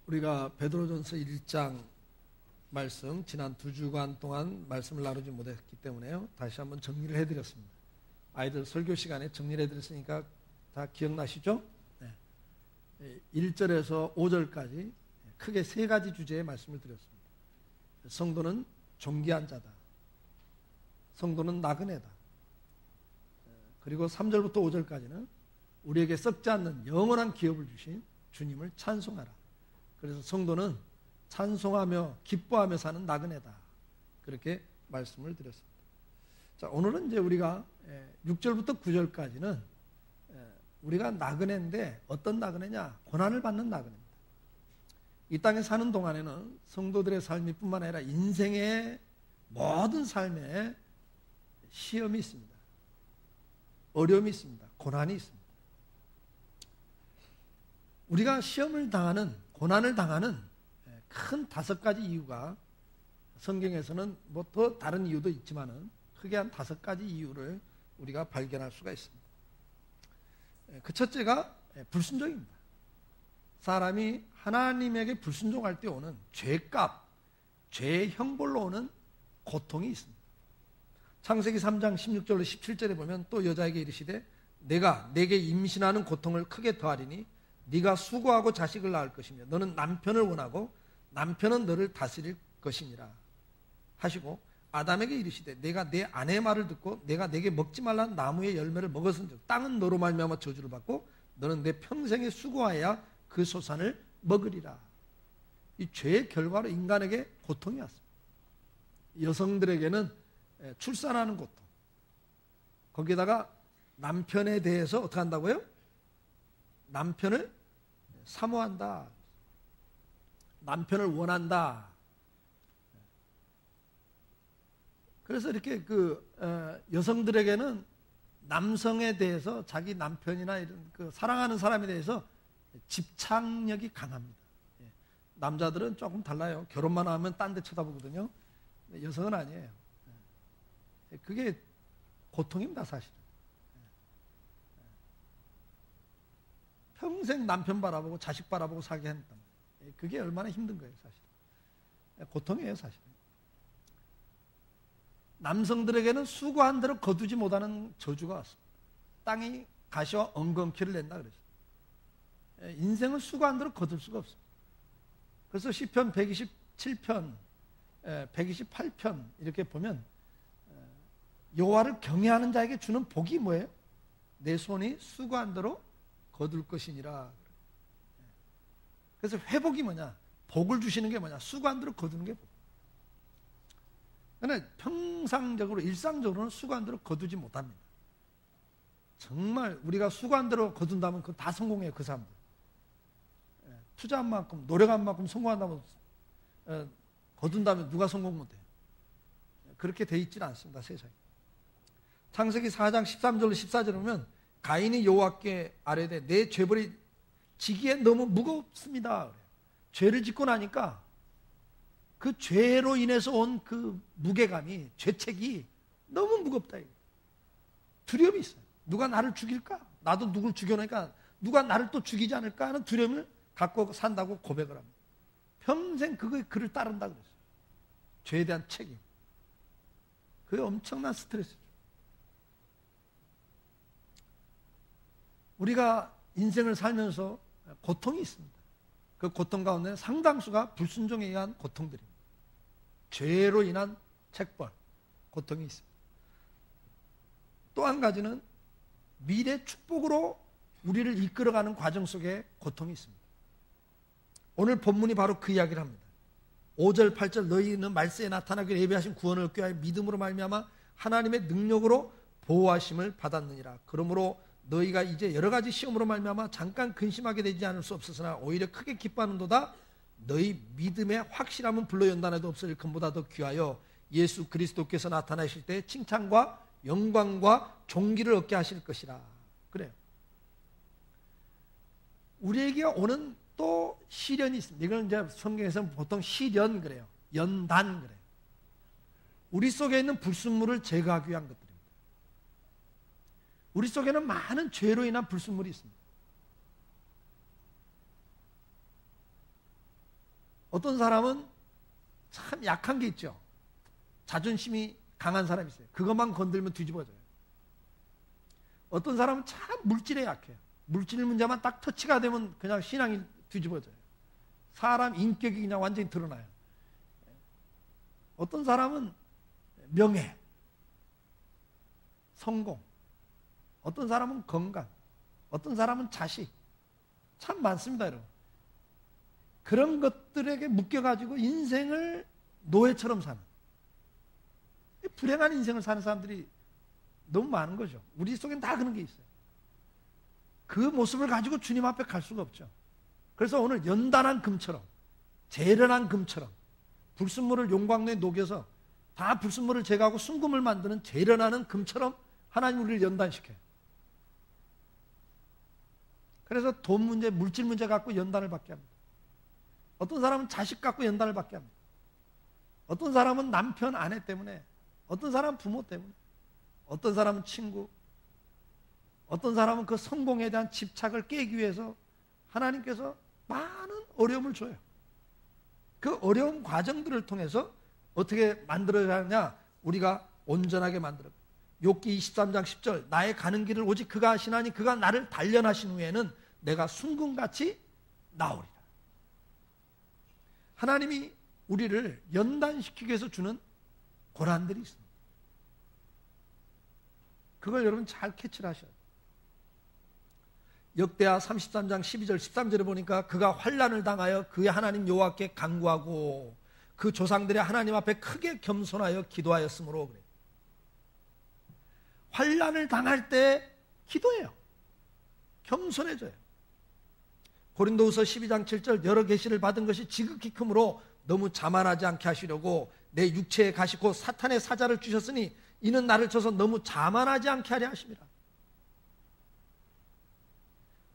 우리가 베드로전서 1장 말씀 지난 2주간 동안 말씀을 나누지 못했기 때문에요. 다시 한번 정리를 해드렸습니다. 아이들 설교 시간에 정리를 해드렸으니까 다 기억나시죠? 네. 1절에서 5절까지 크게 세 가지 주제의 말씀을 드렸습니다. 성도는 존귀한 자다. 성도는 나그네다. 그리고 3절부터 5절까지는 우리에게 썩지 않는 영원한 기업을 주신 주님을 찬송하라. 그래서 성도는 찬송하며 기뻐하며 사는 나그네다. 그렇게 말씀을 드렸습니다. 자, 오늘은 이제 우리가 6절부터 9절까지는 우리가 나그네인데 어떤 나그네냐? 고난을 받는 나그네입니다. 이 땅에 사는 동안에는 성도들의 삶이 뿐만 아니라 인생의 모든 삶에 시험이 있습니다. 어려움이 있습니다. 고난이 있습니다. 우리가 시험을 당하는, 고난을 당하는 큰 5가지 이유가 성경에서는 뭐 더 다른 이유도 있지만은 크게 한 5가지 이유를 우리가 발견할 수가 있습니다. 그 첫째가 불순종입니다. 사람이 하나님에게 불순종할 때 오는 죄값, 죄의 형벌로 오는 고통이 있습니다. 창세기 3장 16절로 17절에 보면 또 여자에게 이르시되 내가 내게 임신하는 고통을 크게 더하리니 네가 수고하고 자식을 낳을 것이며 너는 남편을 원하고 남편은 너를 다스릴 것이니라 하시고 아담에게 이르시되 내가 내 아내의 말을 듣고 내가 내게 먹지 말라는 나무의 열매를 먹었은즉 땅은 너로 말미암아 저주를 받고 너는 내 평생에 수고하여야 그 소산을 먹으리라. 이 죄의 결과로 인간에게 고통이 왔습니다. 여성들에게는 출산하는 고통, 거기에다가 남편에 대해서 어떻게 한다고요? 남편을 사모한다. 남편을 원한다. 그래서 이렇게 여성들에게는 남성에 대해서 자기 남편이나 이런 사랑하는 사람에 대해서 집착력이 강합니다. 남자들은 조금 달라요. 결혼만 하면 딴 데 쳐다보거든요. 여성은 아니에요. 그게 고통입니다, 사실은. 평생 남편 바라보고 자식 바라보고 살게 한다. 그게 얼마나 힘든 거예요, 사실. 고통이에요, 사실. 남성들에게는 수고한 대로 거두지 못하는 저주가 왔습니다. 땅이 가시와 엉겅퀴를 낸다 그랬어요. 인생은 수고한 대로 거둘 수가 없습니다. 그래서 시편 127편, 128편 이렇게 보면 여호와를 경외하는 자에게 주는 복이 뭐예요? 내 손이 수고한 대로 거둘 것이니라. 그래서 회복이 뭐냐? 복을 주시는 게 뭐냐? 수고한 대로 거두는 게 복. 그러나 평상적으로 일상적으로는 수고한 대로 거두지 못합니다. 정말 우리가 수고한 대로 거둔다면 그거 다 성공해요, 그 사람들. 투자한 만큼, 노력한 만큼 성공한다면 거둔다면 누가 성공 못해요? 그렇게 돼 있지는 않습니다, 세상에. 창세기 4장 13절로 14절에 보면 가인이 여호와께 아뢰되 내 죄벌이 지기에 너무 무겁습니다. 그래요. 죄를 짓고 나니까 그 죄로 인해서 온 그 무게감이, 죄책이 너무 무겁다. 두려움이 있어요. 누가 나를 죽일까? 나도 누굴 죽여놓으니까 누가 나를 또 죽이지 않을까 하는 두려움을 갖고 산다고 고백을 합니다. 평생 그를 따른다 그랬어요. 죄에 대한 책임. 그게 엄청난 스트레스죠. 우리가 인생을 살면서 고통이 있습니다. 그 고통 가운데 상당수가 불순종에 의한 고통들입니다. 죄로 인한 책벌, 고통이 있습니다. 또 한 가지는 미래 축복으로 우리를 이끌어가는 과정 속에 고통이 있습니다. 오늘 본문이 바로 그 이야기를 합니다. 5절, 8절 너희는 말세에 나타나기를 예비하신 구원을 얻게 하여 믿음으로 말미암아 하나님의 능력으로 보호하심을 받았느니라. 그러므로 너희가 이제 여러 가지 시험으로 말미암아 잠깐 근심하게 되지 않을 수 없으나 오히려 크게 기뻐하는도다. 너희 믿음의 확실함은 불로 연단해도 없을 것보다 더 귀하여 예수 그리스도께서 나타나실 때 칭찬과 영광과 존귀를 얻게 하실 것이라. 그래요. 우리에게 오는 또 시련이 있습니다. 이건 이제 성경에서는 보통 시련 그래요. 연단 그래요. 우리 속에 있는 불순물을 제거하기 위한 것들입니다. 우리 속에는 많은 죄로 인한 불순물이 있습니다. 어떤 사람은 참 약한 게 있죠. 자존심이 강한 사람이 있어요. 그것만 건들면 뒤집어져요. 어떤 사람은 참 물질에 약해요. 물질 문제만 딱 터치가 되면 그냥 신앙이 뒤집어져요. 사람 인격이 그냥 완전히 드러나요. 어떤 사람은 명예, 성공, 어떤 사람은 건강, 어떤 사람은 자식, 참 많습니다, 여러분. 그런 것들에게 묶여가지고 인생을 노예처럼 사는, 불행한 인생을 사는 사람들이 너무 많은 거죠. 우리 속엔 다 그런 게 있어요. 그 모습을 가지고 주님 앞에 갈 수가 없죠. 그래서 오늘 연단한 금처럼, 재련한 금처럼 불순물을 용광로에 녹여서 다 불순물을 제거하고 순금을 만드는 재련하는 금처럼 하나님 우리를 연단시켜요. 그래서 돈 문제, 물질 문제 갖고 연단을 받게 합니다. 어떤 사람은 자식 갖고 연단을 받게 합니다. 어떤 사람은 남편, 아내 때문에, 어떤 사람은 부모 때문에, 어떤 사람은 친구, 어떤 사람은 그 성공에 대한 집착을 깨기 위해서 하나님께서 많은 어려움을 줘요. 그 어려운 과정들을 통해서 어떻게 만들어야 하느냐? 우리가 온전하게 만들어. 욥기 23장 10절, 나의 가는 길을 오직 그가 하시나니 그가 나를 단련하신 후에는 내가 순금같이 나오리라. 하나님이 우리를 연단시키기 위해서 주는 고난들이 있습니다. 그걸 여러분 잘 캐치를 하셔야 돼요. 역대하 33장 12절 13절에 보니까 그가 환난을 당하여 그의 하나님 여호와께 간구하고 그 조상들의 하나님 앞에 크게 겸손하여 기도하였으므로 그래요. 환난을 당할 때 기도해요. 겸손해져요. 고린도후서 12장 7절 여러 계시를 받은 것이 지극히 크므로 너무 자만하지 않게 하시려고 내 육체에 가시고 사탄의 사자를 주셨으니 이는 나를 쳐서 너무 자만하지 않게 하려 하십니다.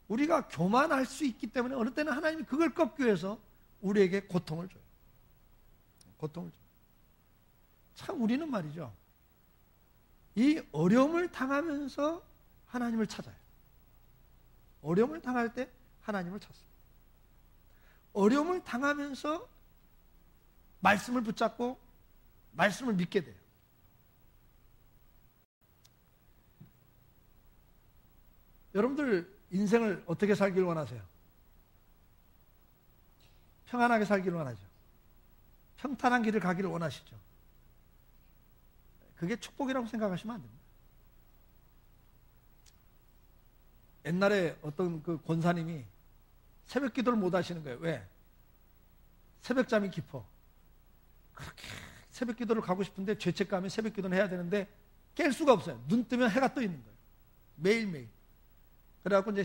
우리가 교만할 수 있기 때문에 어느 때는 하나님이 그걸 꺾기 위해서 우리에게 고통을 줘요. 고통을 줘요. 참 우리는 말이죠. 이 어려움을 당하면서 하나님을 찾아요. 어려움을 당할 때 하나님을 찾습니다. 어려움을 당하면서 말씀을 붙잡고 말씀을 믿게 돼요. 여러분들 인생을 어떻게 살기를 원하세요? 평안하게 살기를 원하죠. 평탄한 길을 가기를 원하시죠. 그게 축복이라고 생각하시면 안 됩니다. 옛날에 어떤 그 권사님이 새벽 기도를 못 하시는 거예요. 왜? 새벽잠이 깊어. 그렇게 새벽 기도를 가고 싶은데 죄책감에 새벽 기도는 해야 되는데 깰 수가 없어요. 눈 뜨면 해가 떠 있는 거예요. 매일매일. 그래갖고 이제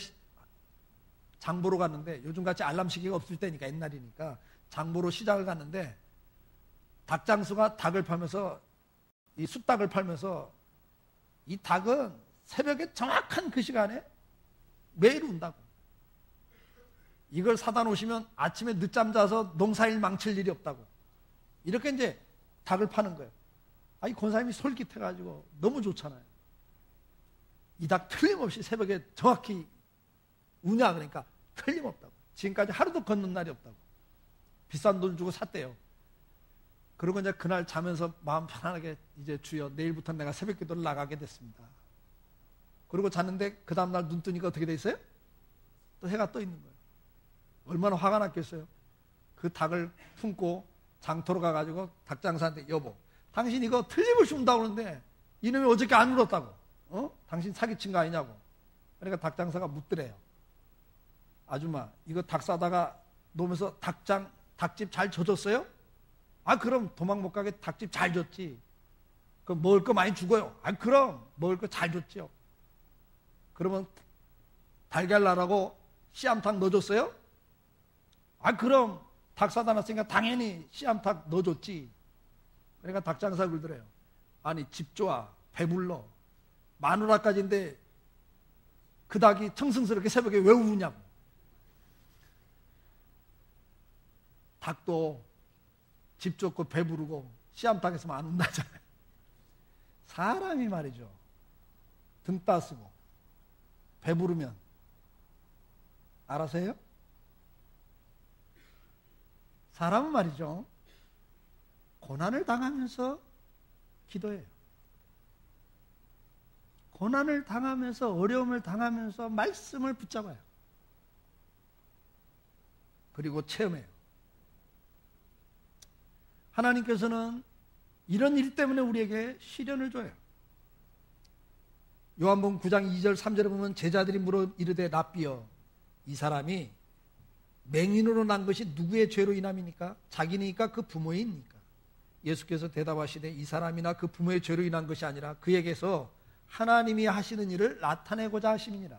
장 보러 갔는데 요즘같이 알람 시계가 없을 때니까 옛날이니까 장 보러 시장을 갔는데 닭장수가 닭을 팔면서 이 숫닭을 팔면서 이 닭은 새벽에 정확한 그 시간에 매일 운다고. 이걸 사다 놓으시면 아침에 늦잠 자서 농사일 망칠 일이 없다고. 이렇게 이제 닭을 파는 거예요. 이 권사님이 솔깃해가지고 너무 좋잖아요. 이 닭 틀림없이 새벽에 정확히 우냐 그러니까 틀림없다고. 지금까지 하루도 걷는 날이 없다고. 비싼 돈 주고 샀대요. 그리고 이제 그날 자면서 마음 편안하게 이제 주여 내일부터 내가 새벽 기도를 나가게 됐습니다. 그리고 잤는데 그 다음날 눈 뜨니까 어떻게 돼 있어요? 또 해가 떠 있는 거예요. 얼마나 화가 났겠어요. 그 닭을 품고 장터로 가가지고 닭장사한테 여보 당신 이거 틀림없이 운다고 그러는데 이놈이 어저께 안 울었다고. 당신 사기친 거 아니냐고. 그러니까 닭장사가 묻더래요. 아줌마 이거 닭 싸다가 놓으면서 닭집 잘 져줬어요? 그럼 도망 못 가게 닭집 잘 줬지. 그럼 먹을 거 많이 주고요. 그럼 먹을 거 잘 줬죠. 그러면 달걀 나라고 씨암탉 넣어줬어요? 그럼 닭 사다 놨으니까 당연히 씨암탉 넣어줬지. 그러니까 닭장사 그러더래요. 아니 집 좋아 배불러 마누라까지인데 그 닭이 청승스럽게 새벽에 왜 우냐고. 닭도 집 좋고 배부르고 씨암탉에서만 안 운다잖아요. 사람이 말이죠. 등 따쓰고 배부르면 알아서 해요? 사람은 말이죠, 고난을 당하면서 기도해요. 고난을 당하면서, 어려움을 당하면서 말씀을 붙잡아요. 그리고 체험해요. 하나님께서는 이런 일 때문에 우리에게 시련을 줘요. 요한복음 9장 2절 3절에 보면 제자들이 물어 이르되 랍비여, 이 사람이 맹인으로 난 것이 누구의 죄로 인함이니까? 자기니까 그 부모이니까? 예수께서 대답하시되 이 사람이나 그 부모의 죄로 인한 것이 아니라 그에게서 하나님이 하시는 일을 나타내고자 하심이니라.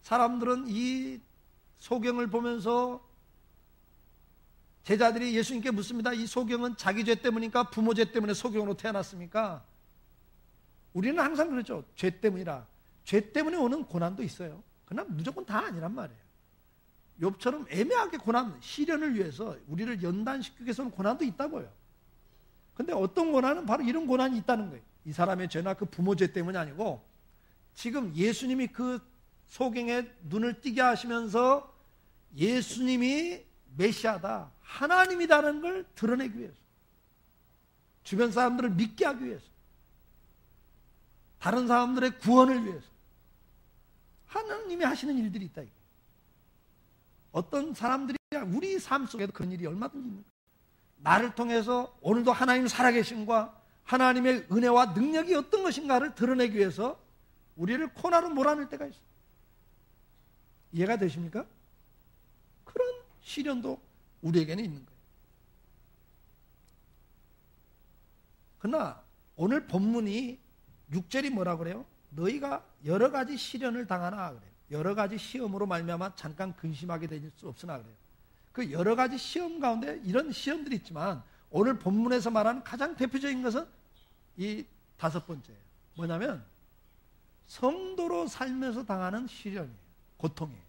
사람들은 이 소경을 보면서 제자들이 예수님께 묻습니다. 이 소경은 자기 죄 때문입니까? 부모 죄 때문에 소경으로 태어났습니까? 우리는 항상 그러죠. 죄 때문이라. 죄 때문에 오는 고난도 있어요. 그러나 무조건 다 아니란 말이에요. 욥처럼 애매하게 고난, 시련을 위해서 우리를 연단시키기 위해서 오는 고난도 있다고요. 근데 어떤 고난은 바로 이런 고난이 있다는 거예요. 이 사람의 죄나 그 부모 죄 때문이 아니고 지금 예수님이 그 소경의 눈을 띄게 하시면서 예수님이 메시아다, 하나님이다라는 걸 드러내기 위해서, 주변 사람들을 믿게 하기 위해서, 다른 사람들의 구원을 위해서 하나님이 하시는 일들이 있다. 이게. 어떤 사람들이 우리 삶 속에도 그런 일이 얼마든지 있는 거예요. 나를 통해서 오늘도 하나님 살아계심과 하나님의 은혜와 능력이 어떤 것인가를 드러내기 위해서 우리를 코너로 몰아낼 때가 있어요. 이해가 되십니까? 그런 시련도 우리에게는 있는 거예요. 그러나 오늘 본문이 6절이 뭐라 그래요? 너희가 여러 가지 시련을 당하나 그래요. 여러 가지 시험으로 말미암아 잠깐 근심하게 될 수 없으나 그래요. 그 여러 가지 시험 가운데 이런 시험들이 있지만 오늘 본문에서 말하는 가장 대표적인 것은 이 5번째예요. 뭐냐면 성도로 살면서 당하는 시련이에요. 고통이에요.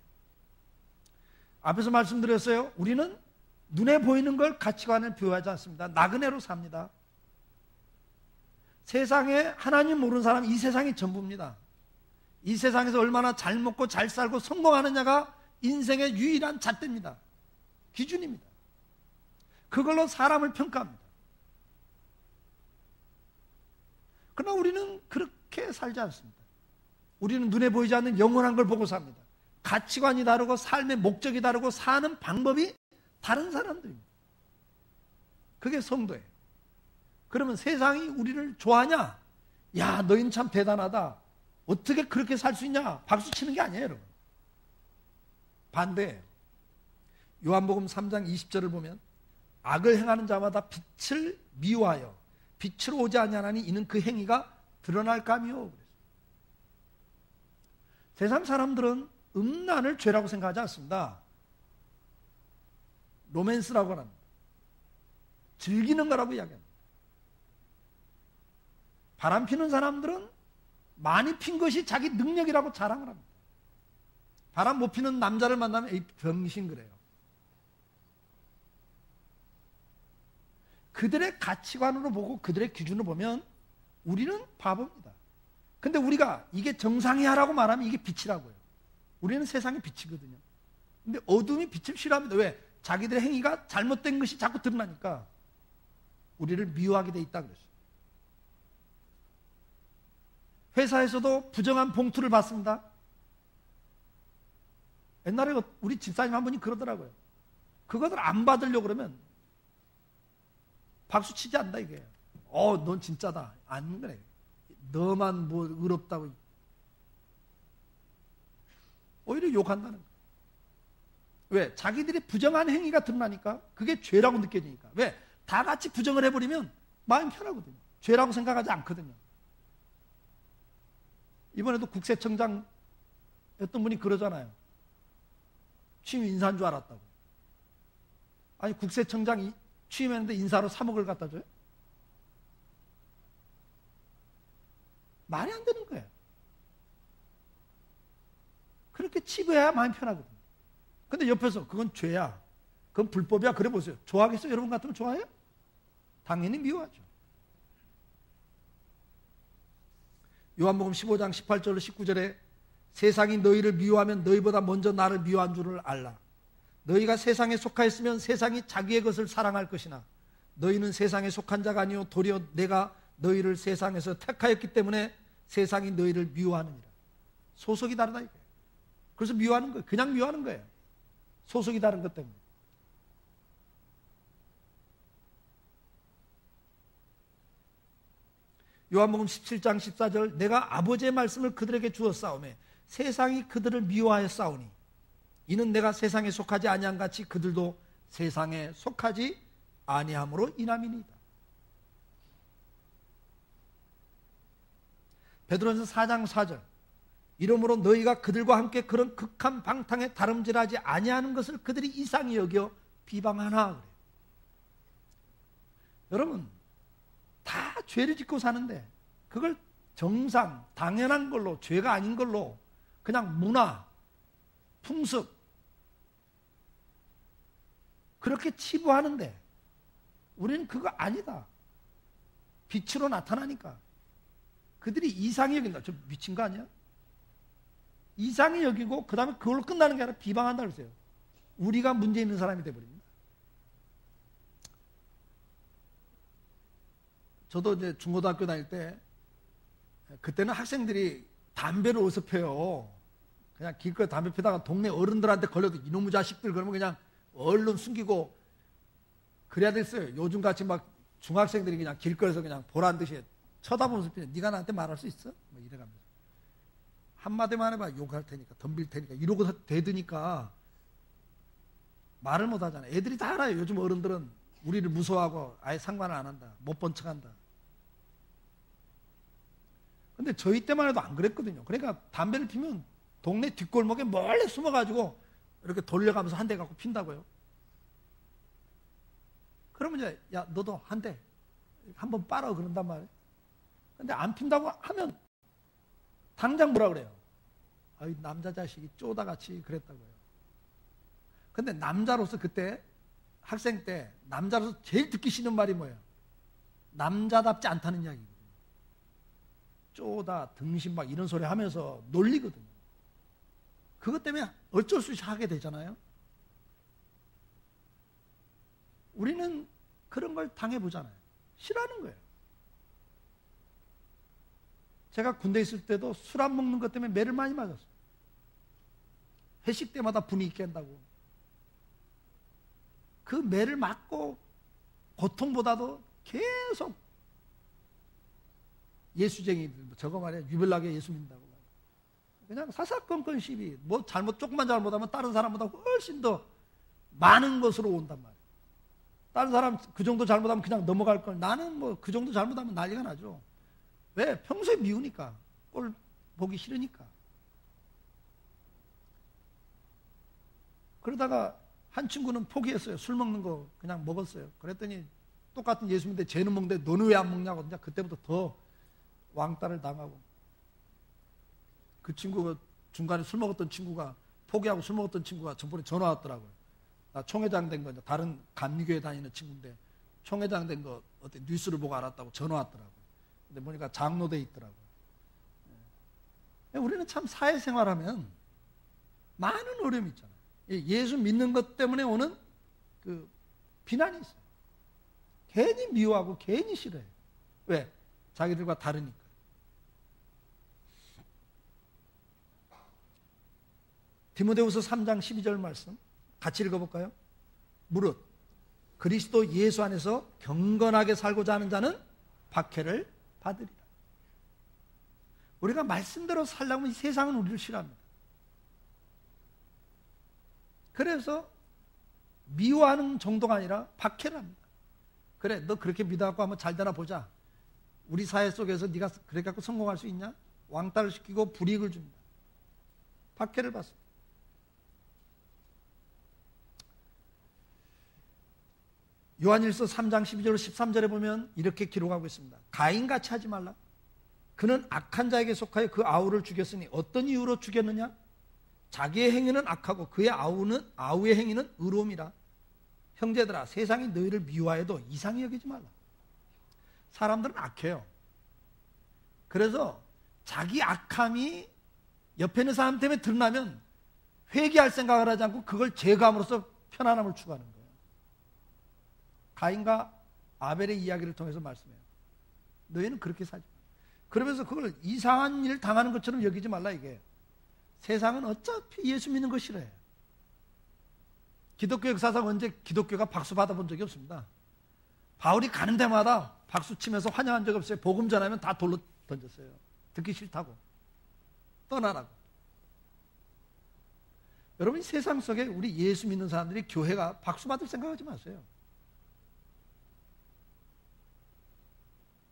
앞에서 말씀드렸어요. 우리는 눈에 보이는 걸 가치관을 비유하지 않습니다. 나그네로 삽니다. 세상에 하나님 모르는 사람, 이 세상이 전부입니다. 이 세상에서 얼마나 잘 먹고 잘 살고 성공하느냐가 인생의 유일한 잣대입니다. 기준입니다. 그걸로 사람을 평가합니다. 그러나 우리는 그렇게 살지 않습니다. 우리는 눈에 보이지 않는 영원한 걸 보고 삽니다. 가치관이 다르고 삶의 목적이 다르고 사는 방법이 다른 사람들입니다. 그게 성도예요. 그러면 세상이 우리를 좋아하냐? 야, 너희는 참 대단하다. 어떻게 그렇게 살 수 있냐? 박수 치는 게 아니에요, 여러분. 반대예요. 요한복음 3장 20절을 보면 악을 행하는 자마다 빛을 미워하여 빛으로 오지 아니하나니 이는 그 행위가 드러날 감이요. 그랬어요. 세상 사람들은 음란을 죄라고 생각하지 않습니다. 로맨스라고 합니다. 즐기는 거라고 이야기합니다. 바람 피는 사람들은 많이 핀 것이 자기 능력이라고 자랑을 합니다. 바람 못 피는 남자를 만나면 에이, 병신 그래요. 그들의 가치관으로 보고 그들의 기준으로 보면 우리는 바보입니다. 근데 우리가 이게 정상이야라고 말하면 이게 빛이라고요. 우리는 세상의 빛이거든요. 근데 어둠이 빛을 싫어합니다. 왜? 자기들의 행위가 잘못된 것이 자꾸 드러나니까 우리를 미워하게 돼 있다 그랬어요. 회사에서도 부정한 봉투를 받습니다. 옛날에 우리 집사님 한 분이 그러더라고요. 그것을 안 받으려고 그러면 박수 치지 않는다 이게. 넌 진짜다. 안 그래. 너만 뭐 의롭다고. 오히려 욕한다는 거예요. 왜? 자기들이 부정한 행위가 드러나니까 그게 죄라고 느껴지니까. 왜? 다 같이 부정을 해버리면 마음이 편하거든요. 죄라고 생각하지 않거든요. 이번에도 국세청장 어떤 분이 그러잖아요. 취임 인사한 줄 알았다고. 아니 국세청장 취임했는데 인사로 3억을 갖다 줘요? 말이 안 되는 거예요. 그렇게 치부해야 마음이 편하거든요. 근데 옆에서 그건 죄야, 그건 불법이야 그래 보세요. 좋아하겠어요? 여러분 같으면 좋아해요? 당연히 미워하죠. 요한복음 15장 18절로 19절에 세상이 너희를 미워하면 너희보다 먼저 나를 미워한 줄을 알라. 너희가 세상에 속하였으면 세상이 자기의 것을 사랑할 것이나 너희는 세상에 속한 자가 아니요 도리어 내가 너희를 세상에서 택하였기 때문에 세상이 너희를 미워하느니라. 소속이 다르다 이거예요. 그래서 미워하는 거예요. 그냥 미워하는 거예요. 소속이 다른 것 때문에. 요한복음 17장 14절 내가 아버지의 말씀을 그들에게 주었사오매 세상이 그들을 미워하여 싸우니 이는 내가 세상에 속하지 아니한 같이 그들도 세상에 속하지 아니함으로 인함이니이다. 베드로전서 4장 4절 이러므로 너희가 그들과 함께 그런 극한 방탕에 다름질하지 아니하는 것을 그들이 이상히 여겨 비방하나 그래요. 여러분 다 죄를 짓고 사는데 그걸 정상, 당연한 걸로 죄가 아닌 걸로 그냥 문화, 풍습 그렇게 치부하는데 우리는 그거 아니다. 빛으로 나타나니까 그들이 이상히 여긴다. 저 미친 거 아니야? 이상히 여기고 그 다음에 그걸로 끝나는 게 아니라 비방한다 그러세요. 우리가 문제 있는 사람이 돼버립니다. 저도 이제 중고등학교 다닐 때 그때는 학생들이 담배를 어디서 펴요. 그냥 길거리 담배 피다가 동네 어른들한테 걸려도 이놈의 자식들 그러면 그냥 얼른 숨기고 그래야 됐어요. 요즘같이 막 중학생들이 그냥 길거리에서 그냥 보란 듯이 쳐다보면서 피네. 네가 나한테 말할 수 있어? 뭐 이래가면서 한마디만 해봐 욕할 테니까 덤빌 테니까 이러고 대드니까 말을 못 하잖아요. 애들이 다 알아요. 요즘 어른들은 우리를 무서워하고 아예 상관을 안 한다. 못 본 척한다. 근데 저희 때만 해도 안 그랬거든요. 그러니까 담배를 피면 동네 뒷골목에 멀리 숨어가지고 이렇게 돌려가면서 한 대 갖고 핀다고요. 그러면 이제 야 너도 한 대 한번 빨아 그런단 말이에요. 근데 안 핀다고 하면 당장 뭐라 그래요? 아이 남자 자식이 쪼다같이 그랬다고요. 근데 남자로서 그때 학생 때 남자로서 제일 듣기 싫은 말이 뭐예요? 남자답지 않다는 이야기거든요. 쪼다, 등신 막 이런 소리 하면서 놀리거든요. 그것 때문에 어쩔 수 없이 하게 되잖아요. 우리는 그런 걸 당해보잖아요. 싫어하는 거예요. 제가 군대에 있을 때도 술 안 먹는 것 때문에 매를 많이 맞았어요. 회식 때마다 분위기 깬다고. 그 매를 맞고 고통보다도 계속 예수쟁이들 저거 말이야 유별나게 예수 믿는다고 그냥 사사건건 시비 뭐 조금만 잘못하면 다른 사람보다 훨씬 더 많은 것으로 온단 말이야. 다른 사람 그 정도 잘못하면 그냥 넘어갈 걸 나는 뭐 그 정도 잘못하면 난리가 나죠. 왜? 평소에 미우니까 꼴 보기 싫으니까. 그러다가 한 친구는 포기했어요. 술 먹는 거 그냥 먹었어요. 그랬더니 똑같은 예수 믿는데 쟤는 먹는데 너는 왜 안 먹냐고. 이제 그때부터 더 왕따를 당하고. 그 친구가 중간에 술 먹었던 친구가 포기하고 술 먹었던 친구가 전번에 전화 왔더라고요. 나 총회장 된 거 다른 감리교회 다니는 친구인데 총회장 된 거 어때 뉴스를 보고 알았다고 전화 왔더라고요. 근데 보니까 장로대에 있더라고요. 우리는 참 사회생활하면 많은 어려움이 있잖아요. 예수 믿는 것 때문에 오는 그 비난이 있어요. 괜히 미워하고 괜히 싫어해요. 왜? 자기들과 다르니까. 디모데후서 3장 12절 말씀 같이 읽어볼까요? 무릇 그리스도 예수 안에서 경건하게 살고자 하는 자는 박해를 받으리라. 우리가 말씀대로 살려면 이 세상은 우리를 싫어합니다. 그래서 미워하는 정도가 아니라 박해를 합니다. 그래 너 그렇게 믿어갖고 한번 잘 되나 보자. 우리 사회 속에서 네가 그렇게 갖고 성공할 수 있냐? 왕따를 시키고 불이익을 줍니다. 박해를 받습니다. 요한일서 3장 12절 13절에 보면 이렇게 기록하고 있습니다. 가인같이 하지 말라. 그는 악한 자에게 속하여 그 아우를 죽였으니 어떤 이유로 죽였느냐? 자기의 행위는 악하고 그의 아우의 행위는 의로움이라. 형제들아 세상이 너희를 미워해도 이상히 여기지 말라. 사람들은 악해요. 그래서 자기 악함이 옆에 있는 사람 때문에 드러나면 회개할 생각을 하지 않고 그걸 제거함으로써 편안함을 추구하는 거예요. 가인과 아벨의 이야기를 통해서 말씀해요. 너희는 그렇게 살지 마. 그러면서 그걸 이상한 일 당하는 것처럼 여기지 말라 이게. 세상은 어차피 예수 믿는 거 싫어해요. 기독교 역사상 언제 기독교가 박수 받아본 적이 없습니다. 바울이 가는 데마다 박수 치면서 환영한 적 없어요. 복음 전하면 다 돌로 던졌어요. 듣기 싫다고. 떠나라고. 여러분, 세상 속에 우리 예수 믿는 사람들이 교회가 박수 받을 생각하지 마세요.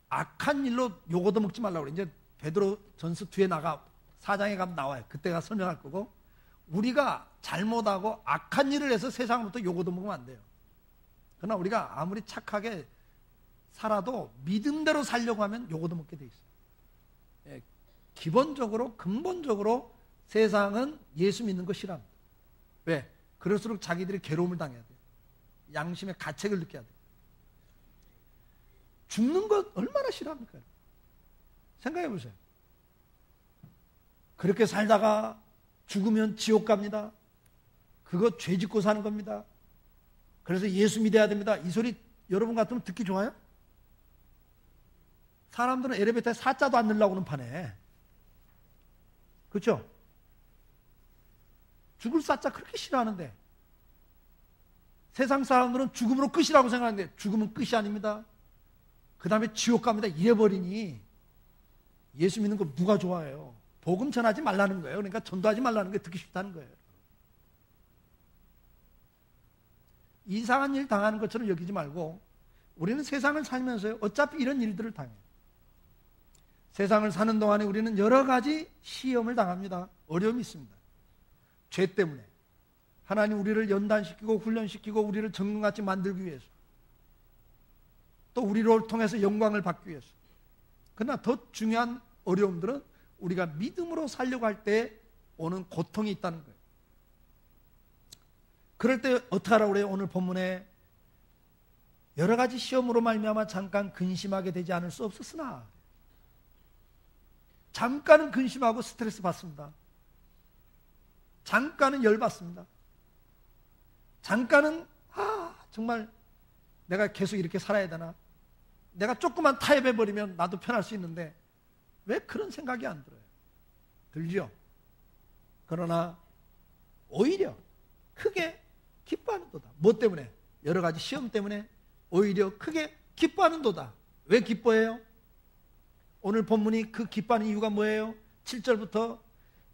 악한 일로 욕 얻어먹지 말라고 그래. 이제 베드로 전서 뒤에 4장에 가면 나와요. 그때가 설명할 거고, 우리가 잘못하고 악한 일을 해서 세상부터 욕 얻어먹으면 안 돼요. 그러나 우리가 아무리 착하게 살아도 믿음대로 살려고 하면 욕 얻어먹게 돼 있어요. 예, 기본적으로 근본적으로 세상은 예수 믿는 거 싫어합니다. 왜? 그럴수록 자기들이 괴로움을 당해야 돼요. 양심의 가책을 느껴야 돼요. 죽는 것 얼마나 싫어합니까? 생각해 보세요. 그렇게 살다가 죽으면 지옥 갑니다. 그거 죄 짓고 사는 겁니다. 그래서 예수 믿어야 됩니다. 이 소리 여러분 같으면 듣기 좋아요? 사람들은 엘리베이터에 사자도 안 넣으려고 하는 판에. 그렇죠? 죽을 사자 그렇게 싫어하는데, 세상 사람들은 죽음으로 끝이라고 생각하는데 죽음은 끝이 아닙니다. 그 다음에 지옥 갑니다. 이래버리니 예수 믿는 거 누가 좋아해요? 복음 전하지 말라는 거예요. 그러니까 전도하지 말라는 게 듣기 싫다는 거예요. 이상한 일 당하는 것처럼 여기지 말고, 우리는 세상을 살면서요, 어차피 이런 일들을 당해요. 세상을 사는 동안에 우리는 여러 가지 시험을 당합니다. 어려움이 있습니다. 죄 때문에. 하나님 우리를 연단시키고 훈련시키고 우리를 정금같이 만들기 위해서, 또 우리를 통해서 영광을 받기 위해서. 그러나 더 중요한 어려움들은 우리가 믿음으로 살려고 할 때 오는 고통이 있다는 거예요. 그럴 때 어떻게 하라고 그래요? 오늘 본문에 여러 가지 시험으로 말미암아 잠깐 근심하게 되지 않을 수 없었으나, 잠깐은 근심하고 스트레스 받습니다. 잠깐은 열받습니다. 잠깐은 정말 내가 계속 이렇게 살아야 되나? 내가 조금만 타협해버리면 나도 편할 수 있는데 왜 그런 생각이 안 들어요? 들죠? 그러나 오히려 크게 기뻐하는도다. 뭐 때문에? 여러 가지 시험 때문에 오히려 크게 기뻐하는도다. 왜 기뻐해요? 오늘 본문이 그 기뻐하는 이유가 뭐예요? 7절부터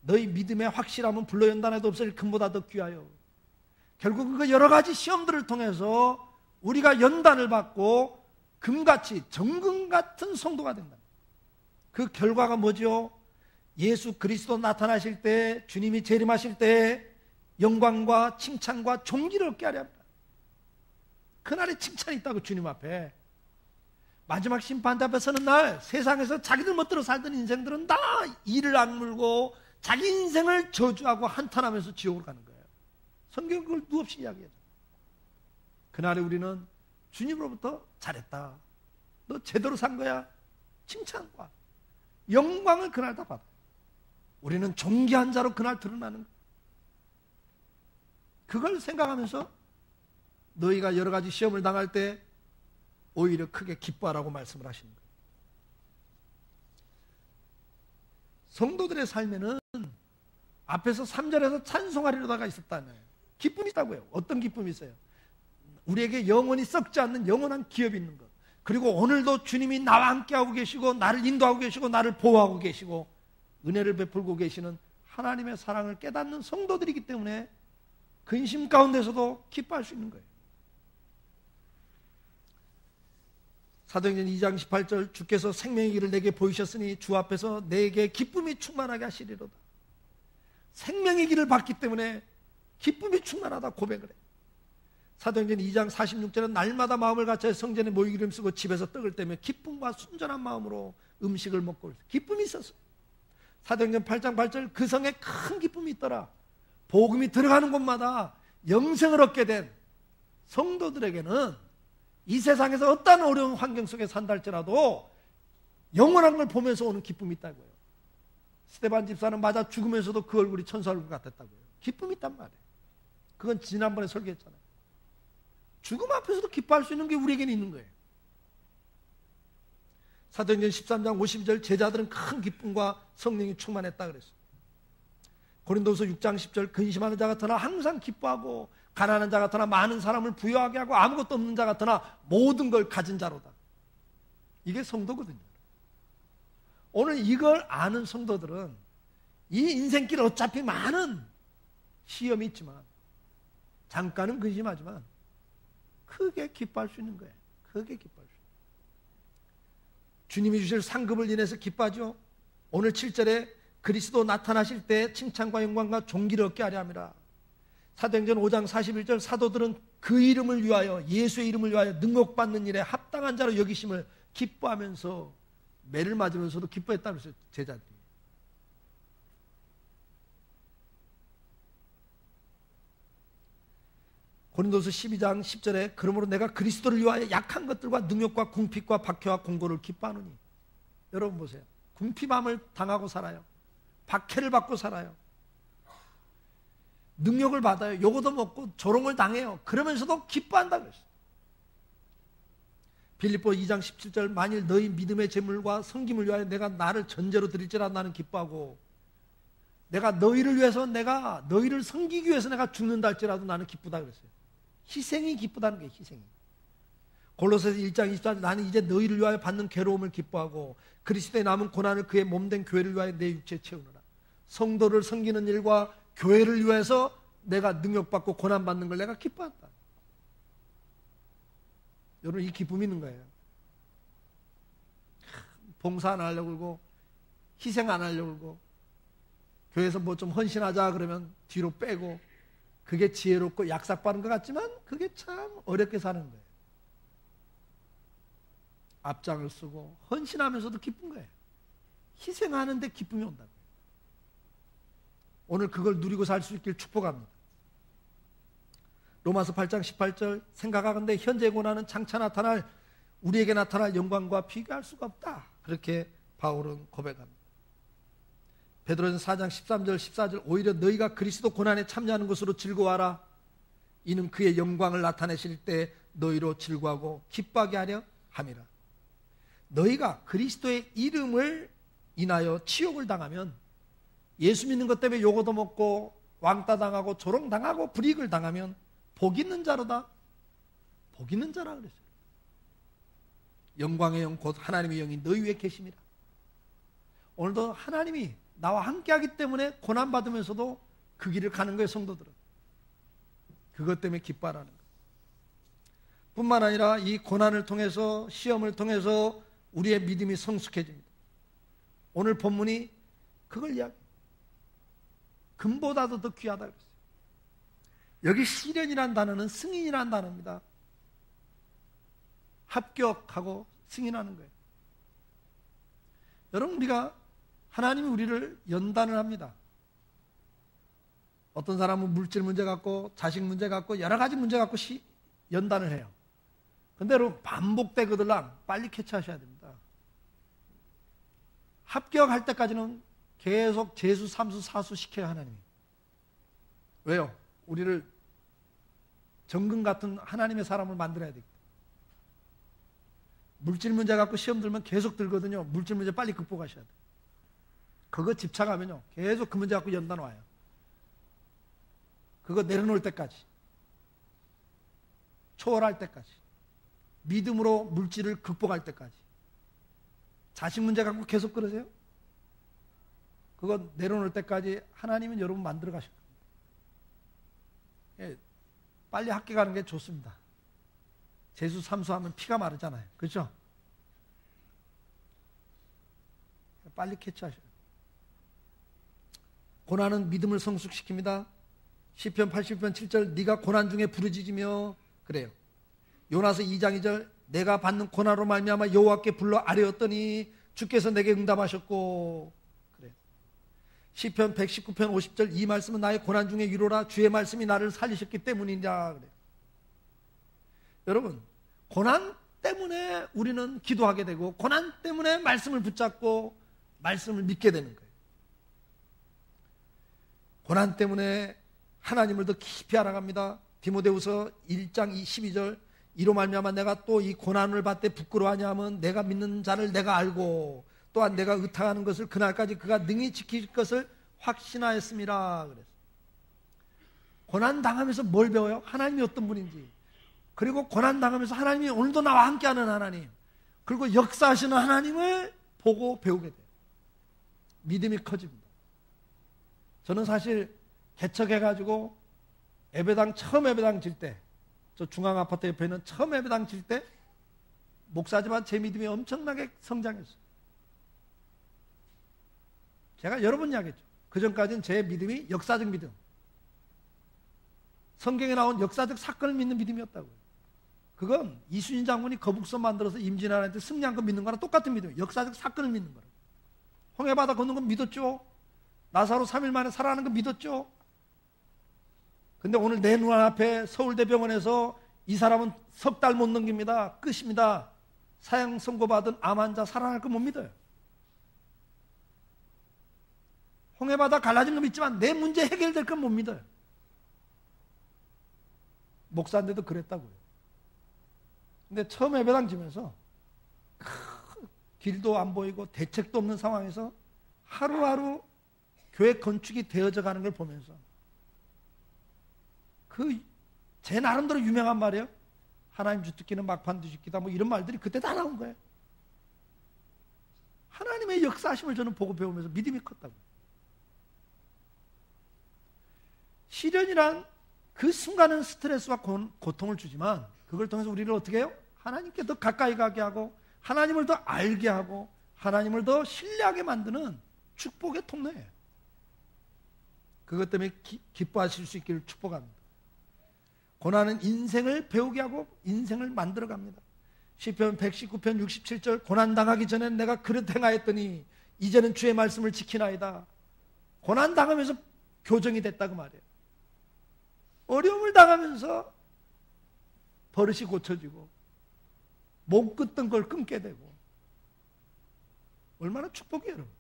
너희 믿음의 확실함은 불로 연단해도 없을 금보다 더 귀하여. 결국 그 여러 가지 시험들을 통해서 우리가 연단을 받고 금같이 정금 같은 성도가 된다. 그 결과가 뭐죠? 예수 그리스도 나타나실 때, 주님이 재림하실 때 영광과 칭찬과 존귀를 얻게 하려 합니다. 그날에 칭찬이 있다고, 주님 앞에. 마지막 심판대 앞에 서는 날 세상에서 자기들 멋대로 살던 인생들은 다 이를 악물고 자기 인생을 저주하고 한탄하면서 지옥으로 가는 거예요. 성경은 그걸 누없이 이야기해요. 그날에 우리는 주님으로부터 잘했다, 너 제대로 산 거야, 칭찬과 영광을 그날 다 받아요. 우리는 존귀한 자로 그날 드러나는 거예요. 그걸 생각하면서 너희가 여러 가지 시험을 당할 때 오히려 크게 기뻐하라고 말씀을 하시는 거예요. 성도들의 삶에는 앞에서 3절에서 찬송하리로다가 있었다는, 기쁨이 있다고요. 어떤 기쁨이 있어요? 우리에게 영원히 썩지 않는 영원한 기업이 있는 것. 그리고 오늘도 주님이 나와 함께하고 계시고 나를 인도하고 계시고 나를 보호하고 계시고 은혜를 베풀고 계시는 하나님의 사랑을 깨닫는 성도들이기 때문에 근심 가운데서도 기뻐할 수 있는 거예요. 사도행전 2장 18절, 주께서 생명의 길을 내게 보이셨으니 주 앞에서 내게 기쁨이 충만하게 하시리로다. 생명의 길을 봤기 때문에 기쁨이 충만하다 고백을 해요. 사도행전 2장 46절은 날마다 마음을 갖춰 성전에 모이기를 힘쓰고 집에서 떡을 떼며 기쁨과 순전한 마음으로 음식을 먹고 기쁨이 있었어요. 사도행전 8장 8절, 그 성에 큰 기쁨이 있더라. 복음이 들어가는 곳마다 영생을 얻게 된 성도들에게는 이 세상에서 어떤 어려운 환경 속에 산다 할지라도 영원한 걸 보면서 오는 기쁨이 있다고요. 스데반 집사는 맞아 죽으면서도 그 얼굴이 천사 얼굴 같았다고요. 기쁨이 있단 말이에요. 그건 지난번에 설교했잖아요. 죽음 앞에서도 기뻐할 수 있는 게 우리에게는 있는 거예요. 사도행전 13장 52절 제자들은 큰 기쁨과 성령이 충만했다 그랬어요. 고린도서 6장 10절 근심하는 자 같으나 항상 기뻐하고 가난한 자 같으나 많은 사람을 부유하게 하고 아무것도 없는 자 같으나 모든 걸 가진 자로다. 이게 성도거든요. 오늘 이걸 아는 성도들은 이 인생길 어차피 많은 시험이 있지만 잠깐은 근심하지만 크게 기뻐할 수 있는 거예요. 크게 기뻐할 수 있는 거예요. 주님이 주실 상급을 인해서 기뻐하죠. 오늘 7절에 그리스도 나타나실 때 칭찬과 영광과 존귀를 얻게 하려 함이라. 사도행전 5장 41절 사도들은 그 이름을 위하여 예수의 이름을 위하여 능력받는 일에 합당한 자로 여기심을 기뻐하면서 매를 맞으면서도 기뻐했다고 했어요. 제자들이. 고린도서 12장 10절에 그러므로 내가 그리스도를 위하여 약한 것들과 능력과 궁핍과 박해와 공고를 기뻐하노니. 여러분 보세요. 궁핍함을 당하고 살아요. 박해를 받고 살아요. 능력을 받아요. 요거도 먹고 조롱을 당해요. 그러면서도 기뻐한다고 했어요. 빌립보 2장 17절 만일 너희 믿음의 재물과 섬김을 위하여 내가 나를 전제로 드릴지라도 나는 기뻐하고 내가 너희를 위해서 내가 너희를 섬기기 위해서 내가 죽는다 할지라도 나는 기쁘다 그랬어요. 희생이 기쁘다는 게 희생이. 골로새서 1장 24절 나는 이제 너희를 위하여 받는 괴로움을 기뻐하고 그리스도의 남은 고난을 그의 몸된 교회를 위하여 내 육체에 채우느라. 성도를 섬기는 일과 교회를 위해서 내가 능력받고 고난받는 걸 내가 기뻐한다. 여러분 이 기쁨이 있는 거예요. 봉사 안 하려고 그러고 희생 안 하려고 그러고 교회에서 뭐 좀 헌신하자 그러면 뒤로 빼고 그게 지혜롭고 약삭빠른 것 같지만 그게 참 어렵게 사는 거예요. 앞장을 쓰고 헌신하면서도 기쁜 거예요. 희생하는데 기쁨이 온다고요. 오늘 그걸 누리고 살 수 있길 축복합니다. 로마서 8장 18절 생각하건대 현재 고난은 장차 나타날 우리에게 나타날 영광과 비교할 수가 없다. 그렇게 바울은 고백합니다. 베드로전서 4장 13절 14절 오히려 너희가 그리스도 고난에 참여하는 것으로 즐거워하라. 이는 그의 영광을 나타내실 때 너희로 즐거워하고 기뻐하게 하려 함이라. 너희가 그리스도의 이름을 인하여 치욕을 당하면 예수 믿는 것 때문에 요거도 먹고 왕따 당하고 조롱 당하고 불이익을 당하면 복 있는 자로다. 복 있는 자라 그랬어요. 영광의 영 곧 하나님의 영이 너희 위에 계심이라. 오늘도 하나님이 나와 함께하기 때문에 고난받으면서도 그 길을 가는 거예요. 성도들은 그것 때문에 기뻐하라는 거예요. 뿐만 아니라 이 고난을 통해서 시험을 통해서 우리의 믿음이 성숙해집니다. 오늘 본문이 그걸 이야기해요. 금보다도 더 귀하다 그랬어요. 여기 시련이라는 단어는 승인이라는 단어입니다. 합격하고 승인하는 거예요. 여러분 우리가 하나님이 우리를 연단을 합니다. 어떤 사람은 물질 문제 갖고 자식 문제 갖고 여러 가지 문제 갖고 연단을 해요. 근데 여러분 반복되거들랑 빨리 캐치하셔야 됩니다. 합격할 때까지는 계속 재수, 삼수, 사수 시켜요. 하나님이. 왜요? 우리를 정금 같은 하나님의 사람을 만들어야 되기 때문에. 물질 문제 갖고 시험 들면 계속 들거든요. 물질 문제 빨리 극복하셔야 돼요. 그거 집착하면요 계속 그 문제 갖고 연단 와요. 그거 내려놓을 때까지, 초월할 때까지, 믿음으로 물질을 극복할 때까지. 자식 문제 갖고 계속 그러세요? 그거 내려놓을 때까지 하나님은 여러분 만들어 가실 겁니다. 예, 빨리 학교 가는 게 좋습니다. 재수 삼수하면 피가 마르잖아요. 그렇죠? 빨리 캐치하셔요. 고난은 믿음을 성숙시킵니다. 시편 80편 7절 네가 고난 중에 부르짖으며 그래요. 요나서 2장 2절 내가 받는 고난으로 말미암아 여호와께 불러 아뢰었더니 주께서 내게 응답하셨고 그래요. 시편 119편 50절 이 말씀은 나의 고난 중에 위로라 주의 말씀이 나를 살리셨기 때문이냐 그래요. 여러분 고난 때문에 우리는 기도하게 되고 고난 때문에 말씀을 붙잡고 말씀을 믿게 되는 거예요. 고난 때문에 하나님을 더 깊이 알아갑니다. 디모데후서 1장 12절 이로 말미암아 내가 또 이 고난을 받되 부끄러워하냐 하면 내가 믿는 자를 내가 알고 또한 내가 의탁하는 것을 그날까지 그가 능히 지킬 것을 확신하였습니다. 그래서 고난 당하면서 뭘 배워요? 하나님이 어떤 분인지. 그리고 고난 당하면서 하나님이 오늘도 나와 함께하는 하나님, 그리고 역사하시는 하나님을 보고 배우게 돼요. 믿음이 커집니다. 저는 사실 개척해가지고 처음 예배당 질 때, 저 중앙아파트 옆에 있는 처음 예배당 질 때 목사지만 제 믿음이 엄청나게 성장했어요. 제가 여러 번 이야기했죠. 그 전까지는 제 믿음이 역사적 믿음, 성경에 나온 역사적 사건을 믿는 믿음이었다고요. 그건 이순신 장군이 거북선 만들어서 임진왜란한테 승리한 거 믿는 거랑 똑같은 믿음이에요. 역사적 사건을 믿는 거예요. 홍해바다 걷는 건 믿었죠. 나사로 3일 만에 살아나는 거 믿었죠. 근데 오늘 내 눈앞에 서울대병원에서 이 사람은 석 달 못 넘깁니다. 끝입니다. 사형 선고받은 암 환자 살아날 거 못 믿어요. 홍해바다 갈라진 거 믿지만 내 문제 해결될 건 못 믿어요. 목사인데도 그랬다고요. 근데 처음 예배당 지면서 길도 안 보이고 대책도 없는 상황에서 하루하루 교회 건축이 되어져 가는 걸 보면서 제 나름대로 유명한 말이에요. 하나님 주특기는 막판 뒤집기다, 뭐 이런 말들이 그때 다 나온 거예요. 하나님의 역사하심을 저는 보고 배우면서 믿음이 컸다고요. 시련이란 그 순간은 스트레스와 고통을 주지만 그걸 통해서 우리를 어떻게 해요? 하나님께 더 가까이 가게 하고 하나님을 더 알게 하고 하나님을 더 신뢰하게 만드는 축복의 통로예요. 그것 때문에 기뻐하실 수 있기를 축복합니다. 고난은 인생을 배우게 하고 인생을 만들어갑니다. 시편 119편 67절 고난당하기 전에 내가 그릇 행하였더니 이제는 주의 말씀을 지키나이다. 고난당하면서 교정이 됐다고 말이에요. 어려움을 당하면서 버릇이 고쳐지고 못 끊던 걸 끊게 되고 얼마나 축복이에요, 여러분.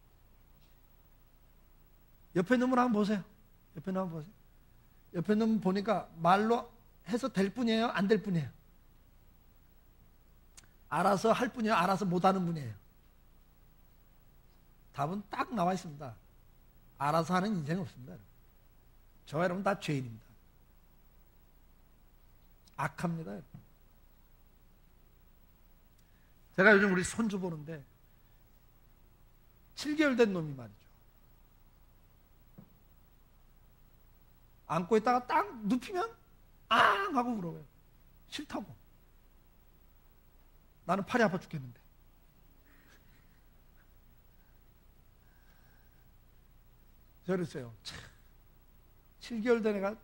옆에 놈을 한번 보세요. 옆에 놈 한번 보세요. 옆에 놈 보니까 말로 해서 될 뿐이에요? 안 될 뿐이에요? 알아서 할 뿐이에요? 알아서 못하는 분이에요? 답은 딱 나와 있습니다. 알아서 하는 인생은 없습니다. 저와 여러분 다 죄인입니다. 악합니다. 제가 요즘 우리 손주 보는데 7개월 된 놈이 말이죠. 안고 있다가 딱 눕히면 앙 하고 울어요. 싫다고. 나는 팔이 아파 죽겠는데. 저랬어요. 7개월 된 애가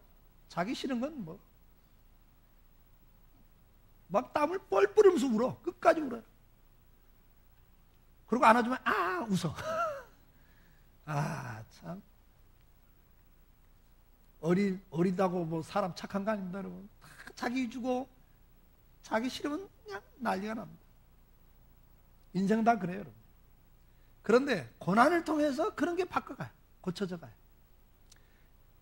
자기 싫은 건 뭐 막 땀을 뻘 뿌리면서 울어. 끝까지 울어요. 그리고 안아주면 웃어. 참 어리다고 뭐 사람 착한 거 아닙니다, 여러분. 다 자기 주고 자기 싫으면 그냥 난리가 납니다. 인생 다 그래요, 여러분. 그런데 고난을 통해서 그런 게 바꿔가요. 고쳐져 가요.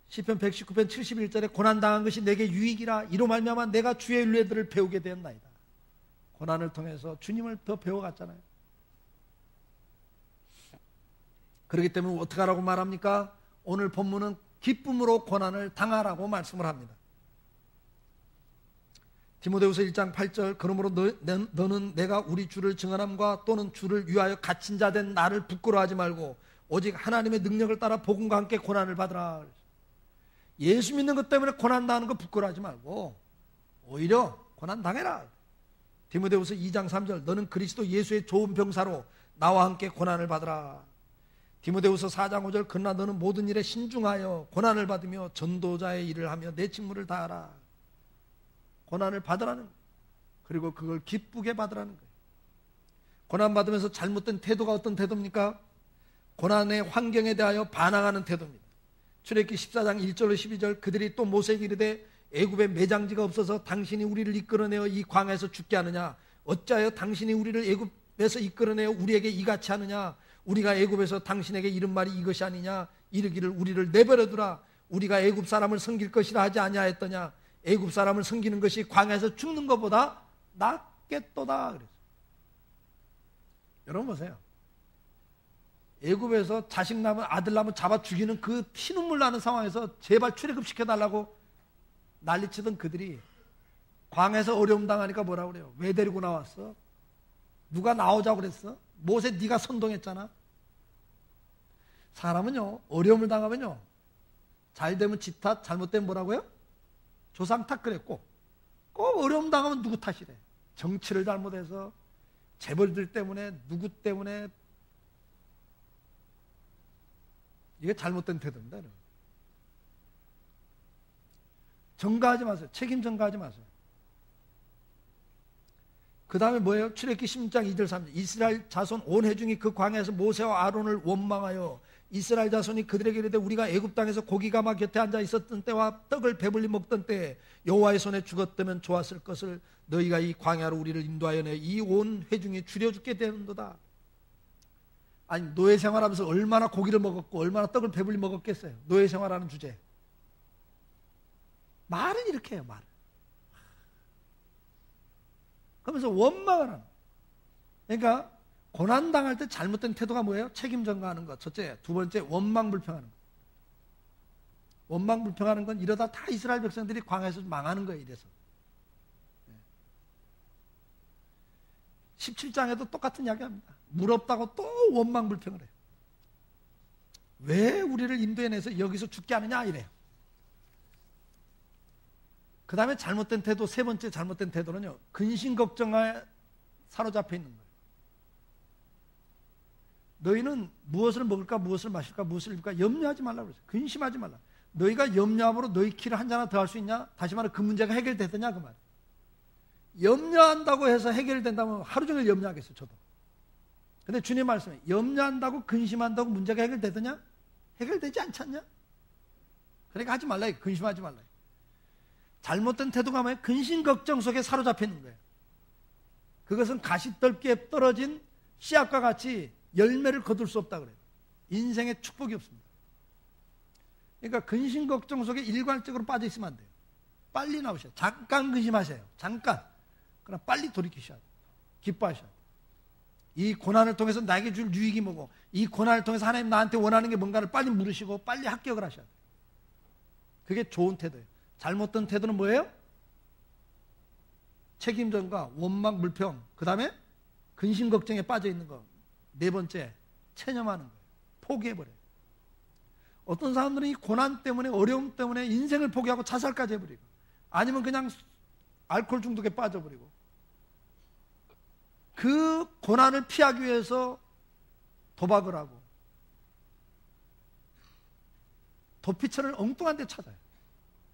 시편 119편 71절에 고난당한 것이 내게 유익이라 이로 말미암아 내가 주의 윤례들을 배우게 되었나이다. 고난을 통해서 주님을 더 배워갔잖아요. 그렇기 때문에 어떻게 하라고 말합니까? 오늘 본문은 기쁨으로 고난을 당하라고 말씀을 합니다. 디모데후서 1장 8절 그러므로 너는 내가 우리 주를 증언함과 또는 주를 위하여 갇힌 자 된 나를 부끄러워하지 말고 오직 하나님의 능력을 따라 복음과 함께 고난을 받으라. 예수 믿는 것 때문에 고난 당하는 거 부끄러워하지 말고 오히려 고난 당해라. 디모데후서 2장 3절 너는 그리스도 예수의 좋은 병사로 나와 함께 고난을 받으라. 디모데후서 4장 5절 그러나 너는 모든 일에 신중하여 고난을 받으며 전도자의 일을 하며 내 직무를 다하라. 고난을 받으라는 거예요. 그리고 그걸 기쁘게 받으라는 거예요. 고난 받으면서 잘못된 태도가 어떤 태도입니까? 고난의 환경에 대하여 반항하는 태도입니다. 출애굽기 14장 1절로 12절 그들이 또 모세에게 이르되 애굽에 매장지가 없어서 당신이 우리를 이끌어내어 이 광야에서 죽게 하느냐 어찌하여 당신이 우리를 애굽에서 이끌어내어 우리에게 이같이 하느냐 우리가 애굽에서 당신에게 이른 말이 이것이 아니냐 이르기를 우리를 내버려두라 우리가 애굽 사람을 섬길 것이라 하지 아니하였더냐 애굽 사람을 섬기는 것이 광야에서 죽는 것보다 낫겠도다 그랬어요. 여러분 보세요. 애굽에서 자식 나면 아들 나면 잡아 죽이는 그 피눈물 나는 상황에서 제발 출애굽시켜달라고 난리치던 그들이 광야에서 어려움 당하니까 뭐라 그래요? 왜 데리고 나왔어? 누가 나오자고 그랬어? 모세 네가 선동했잖아. 사람은요 어려움을 당하면요 잘 되면 지 탓, 잘못되면 뭐라고요? 조상 탓 그랬고 꼭 어려움 당하면 누구 탓이래? 정치를 잘못해서 재벌들 때문에 누구 때문에 이게 잘못된 태도입니다. 전가하지 마세요. 책임 전가하지 마세요. 그 다음에 뭐예요? 출애굽기 16장 2절 3절 이스라엘 자손 온 회중이 그 광야에서 모세와 아론을 원망하여 이스라엘 자손이 그들에게 이르되 우리가 애굽 땅에서 고기가마 곁에 앉아 있었던 때와 떡을 배불리 먹던 때에 여호와의 손에 죽었다면 좋았을 것을 너희가 이 광야로 우리를 인도하여 내 이 온 회중이 줄여 죽게 되는도다. 아니 노예 생활하면서 얼마나 고기를 먹었고 얼마나 떡을 배불리 먹었겠어요. 노예 생활하는 주제. 말은 이렇게 해요. 말은. 그러면서 원망을 하는. 그러니까 고난당할 때 잘못된 태도가 뭐예요? 책임 전가하는 것. 첫째. 두 번째 원망불평하는 것. 원망불평하는 건 이러다 다 이스라엘 백성들이 광야에서 망하는 거예요. 이래서. 17장에도 똑같은 이야기합니다. 물 없다고 또 원망불평을 해요. 왜 우리를 인도해내서 여기서 죽게 하느냐 이래요. 그 다음에 잘못된 태도, 세 번째 잘못된 태도는요 근심 걱정에 사로잡혀 있는 거예요. 너희는 무엇을 먹을까 무엇을 마실까 무엇을 입을까 염려하지 말라고 그랬어요. 근심하지 말라. 너희가 염려함으로 너희 키를 한 잔 하나 더 할 수 있냐? 다시 말해 그 문제가 해결되느냐 그 말. 염려한다고 해서 해결된다면 하루 종일 염려하겠어요. 저도. 근데 주님 말씀에 염려한다고 근심한다고 문제가 해결되느냐? 해결되지 않지 않냐? 그러니까 하지 말라. 근심하지 말라. 잘못된 태도가 뭐예요? 근심 걱정 속에 사로잡혀 있는 거예요. 그것은 가시떨기에 떨어진 씨앗과 같이 열매를 거둘 수 없다 그래요. 인생에 축복이 없습니다. 그러니까 근심 걱정 속에 일관적으로 빠져 있으면 안 돼요. 빨리 나오셔야 돼요. 잠깐 근심하세요. 잠깐. 그러나 빨리 돌이키셔야 돼요. 기뻐하셔야 돼요. 이 고난을 통해서 나에게 줄 유익이 뭐고 이 고난을 통해서 하나님 나한테 원하는 게 뭔가를 빨리 물으시고 빨리 합격을 하셔야 돼요. 그게 좋은 태도예요. 잘못된 태도는 뭐예요? 책임전가, 원망, 불평. 그 다음에 근심 걱정에 빠져 있는 거. 네 번째, 체념하는 거예요. 포기해버려요. 어떤 사람들은 이 고난 때문에 어려움 때문에 인생을 포기하고 자살까지 해버리고 아니면 그냥 알코올 중독에 빠져버리고 그 고난을 피하기 위해서 도박을 하고 도피처를 엉뚱한 데 찾아요.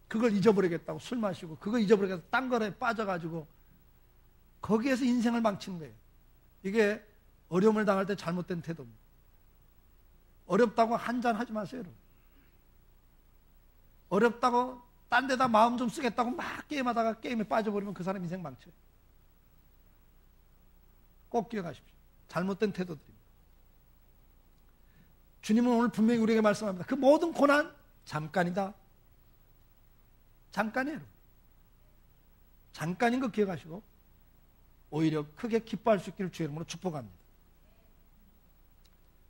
그걸 잊어버리겠다고 술 마시고 그걸 잊어버리겠다고 딴 거에 빠져가지고 거기에서 인생을 망치는 거예요. 이게 어려움을 당할 때 잘못된 태도입니다. 어렵다고 한잔 하지 마세요. 여러분. 어렵다고 딴 데다 마음 좀 쓰겠다고 막 게임하다가 게임에 빠져버리면 그 사람 인생 망쳐요. 꼭 기억하십시오. 잘못된 태도들입니다. 주님은 오늘 분명히 우리에게 말씀합니다. 그 모든 고난 잠깐이다. 잠깐이에요. 잠깐인 거 기억하시고 오히려 크게 기뻐할 수 있기를 주의 이름으로 축복합니다.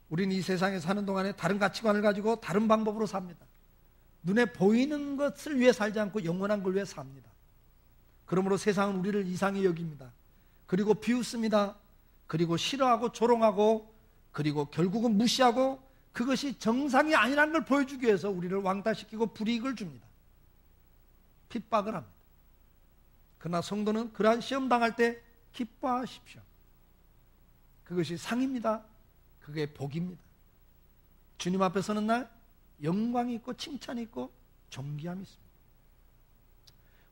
우리는 이 세상에 사는 동안에 다른 가치관을 가지고 다른 방법으로 삽니다. 눈에 보이는 것을 위해 살지 않고 영원한 걸 위해 삽니다. 그러므로 세상은 우리를 이상히 여깁니다. 그리고 비웃습니다. 그리고 싫어하고 조롱하고 그리고 결국은 무시하고 그것이 정상이 아니라는 걸 보여주기 위해서 우리를 왕따시키고 불이익을 줍니다. 핍박을 합니다. 그러나 성도는 그러한 시험 당할 때 기뻐하십시오. 그것이 상입니다. 그게 복입니다. 주님 앞에 서는 날 영광이 있고 칭찬이 있고 존귀함이 있습니다.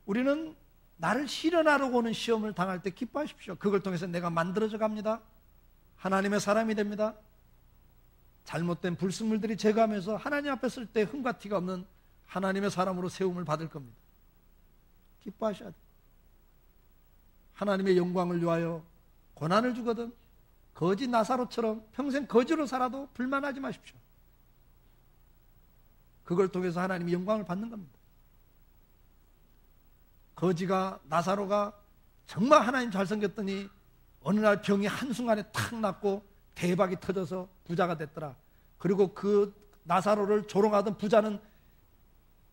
우리는 나를 실현하려고 오는 시험을 당할 때 기뻐하십시오. 그걸 통해서 내가 만들어져 갑니다. 하나님의 사람이 됩니다. 잘못된 불순물들이 제거하면서 하나님 앞에 설 때 흠과 티가 없는 하나님의 사람으로 세움을 받을 겁니다. 기뻐하셔야 돼요. 하나님의 영광을 위하여 고난을 주거든 거지 나사로처럼 평생 거지로 살아도 불만하지 마십시오. 그걸 통해서 하나님이 영광을 받는 겁니다. 거지가 나사로가 정말 하나님 잘 섬겼더니 어느 날 병이 한순간에 탁 났고 대박이 터져서 부자가 됐더라. 그리고 그 나사로를 조롱하던 부자는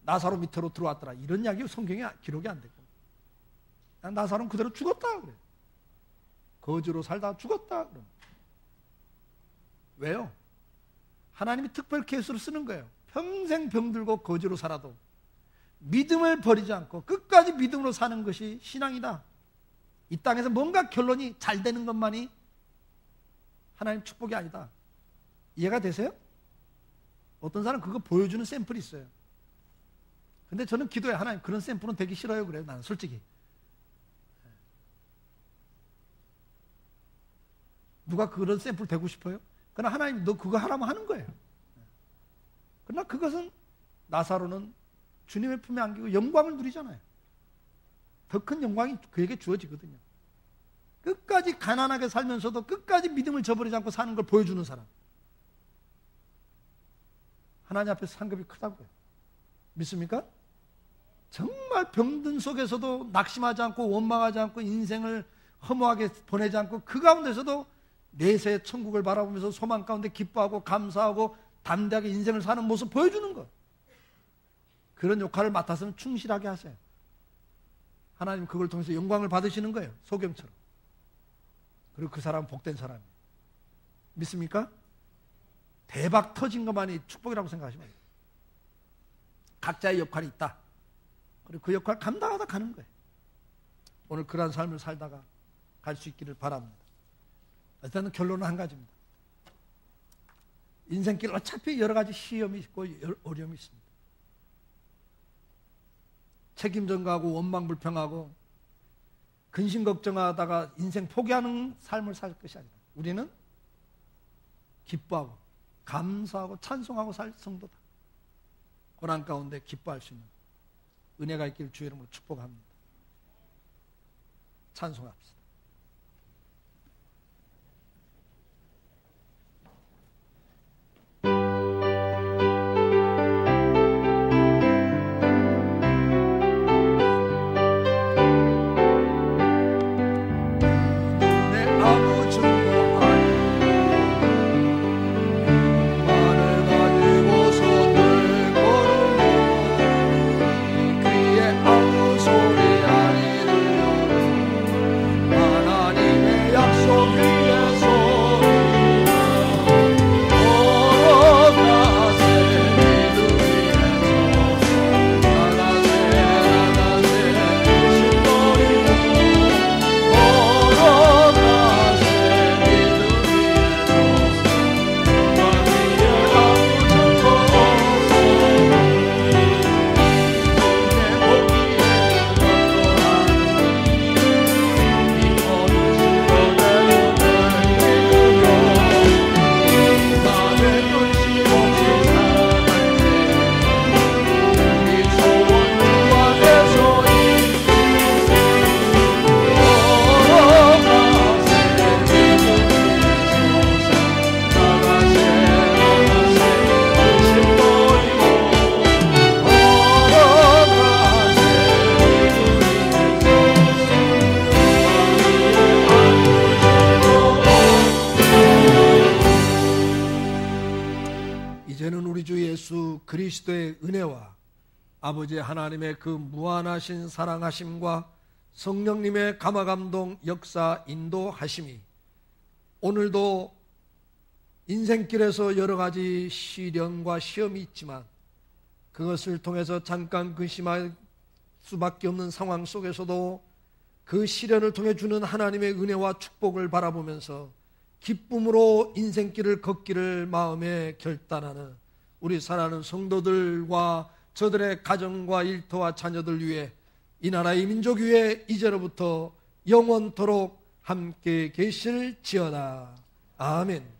나사로 밑으로 들어왔더라. 이런 이야기 성경에 기록이 안 되고, 나사로는 그대로 죽었다 그래. 거지로 살다가 죽었다 그래. 왜요? 하나님이 특별 케이스로 쓰는 거예요. 평생 병들고 거지로 살아도 믿음을 버리지 않고 끝까지 믿음으로 사는 것이 신앙이다. 이 땅에서 뭔가 결론이 잘 되는 것만이 하나님 축복이 아니다. 이해가 되세요? 어떤 사람은 그거 보여주는 샘플이 있어요. 근데 저는 기도해. 하나님, 그런 샘플은 되기 싫어요. 그래요. 나는 솔직히. 누가 그런 샘플 되고 싶어요? 그러나 하나님, 너 그거 하라면 하는 거예요. 그러나 그것은, 나사로는 주님의 품에 안기고 영광을 누리잖아요. 더 큰 영광이 그에게 주어지거든요. 끝까지 가난하게 살면서도 끝까지 믿음을 저버리지 않고 사는 걸 보여주는 사람. 하나님 앞에서 상급이 크다고요. 믿습니까? 정말 병든 속에서도 낙심하지 않고 원망하지 않고 인생을 허무하게 보내지 않고 그 가운데서도 내세의 천국을 바라보면서 소망 가운데 기뻐하고 감사하고 담대하게 인생을 사는 모습 보여주는 것. 그런 역할을 맡아서는 충실하게 하세요. 하나님 그걸 통해서 영광을 받으시는 거예요. 소경처럼. 그리고 그 사람은 복된 사람이에요. 믿습니까? 대박 터진 것만이 축복이라고 생각하시면 돼요. 각자의 역할이 있다. 그리고 그 역할을 감당하다 가는 거예요. 오늘 그러한 삶을 살다가 갈 수 있기를 바랍니다. 일단은 결론은 한 가지입니다. 인생길 어차피 여러 가지 시험이 있고 어려움이 있습니다. 책임 전가하고 원망 불평하고 근심 걱정하다가 인생 포기하는 삶을 살 것이 아니다. 우리는 기뻐하고 감사하고 찬송하고 살 성도다. 고난 가운데 기뻐할 수 있는 은혜가 있기를 주의 이름으로 축복합니다. 찬송합시다. 그리스도의 은혜와 아버지 하나님의 그 무한하신 사랑하심과 성령님의 감화감동 역사 인도하심이 오늘도 인생길에서 여러 가지 시련과 시험이 있지만 그것을 통해서 잠깐 근심할 수밖에 없는 상황 속에서도 그 시련을 통해 주는 하나님의 은혜와 축복을 바라보면서 기쁨으로 인생길을 걷기를 마음에 결단하는 우리 사랑하는 성도들과 저들의 가정과 일터와 자녀들 위해 이 나라의 민족 위에 이제로부터 영원토록 함께 계실지어다. 아멘.